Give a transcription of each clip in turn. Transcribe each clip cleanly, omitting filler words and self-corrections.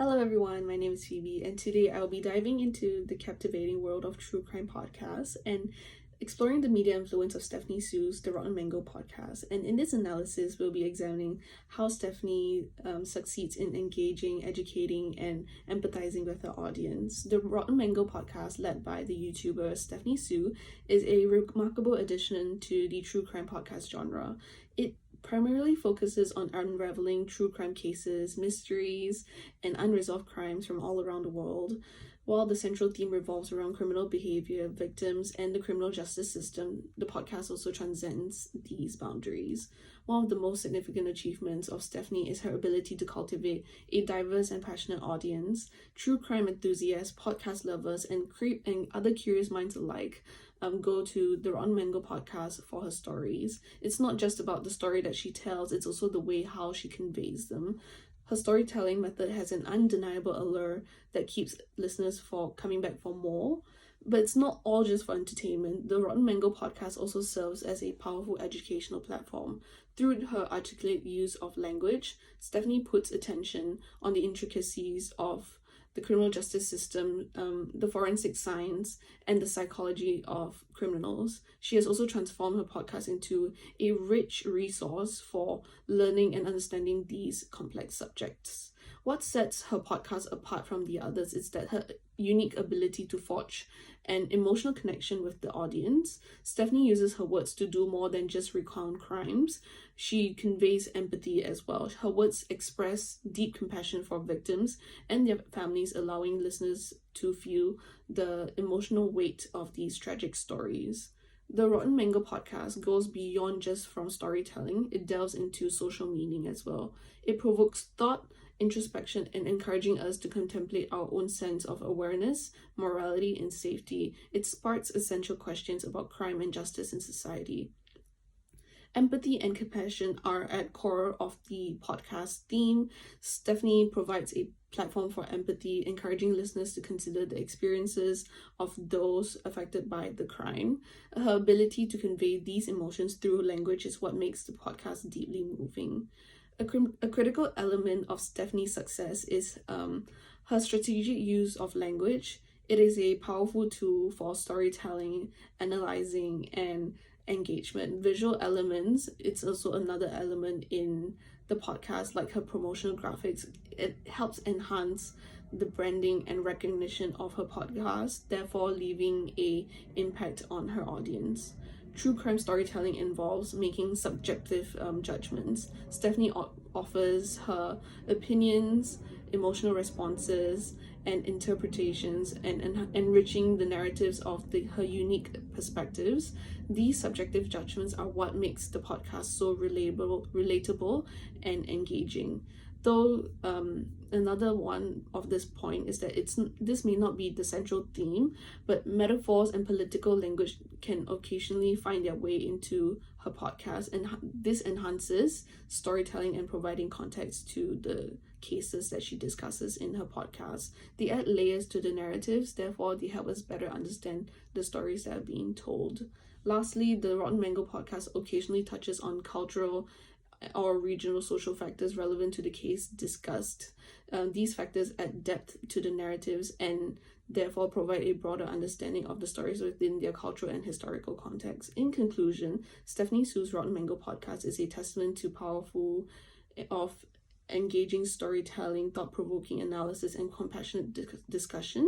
Hello everyone, my name is Phoebe, and today I'll be diving into the captivating world of true crime podcasts and exploring the media influence of Stephanie Sue's The Rotten Mango podcast. And in this analysis, we'll be examining how Stephanie succeeds in engaging, educating, and empathizing with her audience. The Rotten Mango podcast, led by the YouTuber Stephanie Sue, is a remarkable addition to the true crime podcast genre. It primarily focuses on unraveling true crime cases, mysteries, and unresolved crimes from all around the world. While the central theme revolves around criminal behavior, victims, and the criminal justice system, the podcast also transcends these boundaries. One of the most significant achievements of Stephanie is her ability to cultivate a diverse and passionate audience. True crime enthusiasts, podcast lovers, and other curious minds alike go to the Rotten Mango podcast for her stories. It's not just about the story that she tells, it's also the way how she conveys them. Her storytelling method has an undeniable allure that keeps listeners coming back for more. But it's not all just for entertainment. The Rotten Mango podcast also serves as a powerful educational platform. Through her articulate use of language, Stephanie puts attention on the intricacies of the criminal justice system, the forensic science, and the psychology of criminals. She has also transformed her podcast into a rich resource for learning and understanding these complex subjects. What sets her podcast apart from the others is that her unique ability to forge an emotional connection with the audience. Stephanie uses her words to do more than just recount crimes. She conveys empathy as well. Her words express deep compassion for victims and their families, allowing listeners to feel the emotional weight of these tragic stories. The Rotten Mango podcast goes beyond just from storytelling. It delves into social meaning as well. It provokes thought, introspection, and encouraging us to contemplate our own sense of awareness, morality, and safety. It sparks essential questions about crime and justice in society. Empathy and compassion are at core of the podcast theme. Stephanie provides a platform for empathy, encouraging listeners to consider the experiences of those affected by the crime. Her ability to convey these emotions through language is what makes the podcast deeply moving. A critical element of Stephanie's success is her strategic use of language. It is a powerful tool for storytelling, analyzing, and engagement. Visual elements, it's also another element in the podcast, like her promotional graphics. It helps enhance the branding and recognition of her podcast, therefore leaving an impact on her audience. True crime storytelling involves making subjective judgments. Stephanie offers her opinions, emotional responses, and interpretations, and enriching the narratives of her unique perspectives. These subjective judgments are what makes the podcast so relatable, and engaging. Though another one of this point is that this may not be the central theme, but metaphors and political language can occasionally find their way into her podcast, and this enhances storytelling and providing context to the cases that she discusses in her podcast. They add layers to the narratives, therefore they help us better understand the stories that are being told. Lastly, the Rotten Mango podcast occasionally touches on cultural or regional social factors relevant to the case discussed. These factors add depth to the narratives and therefore provide a broader understanding of the stories within their cultural and historical context. In conclusion, Stephanie Sue's Rotten Mango podcast is a testament to powerful of engaging storytelling, thought-provoking analysis, and compassionate discussion.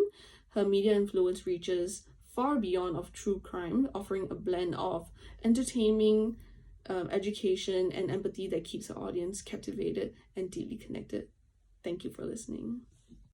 Her media influence reaches far beyond of true crime, offering a blend of entertaining, education, and empathy that keeps the audience captivated and deeply connected. Thank you for listening.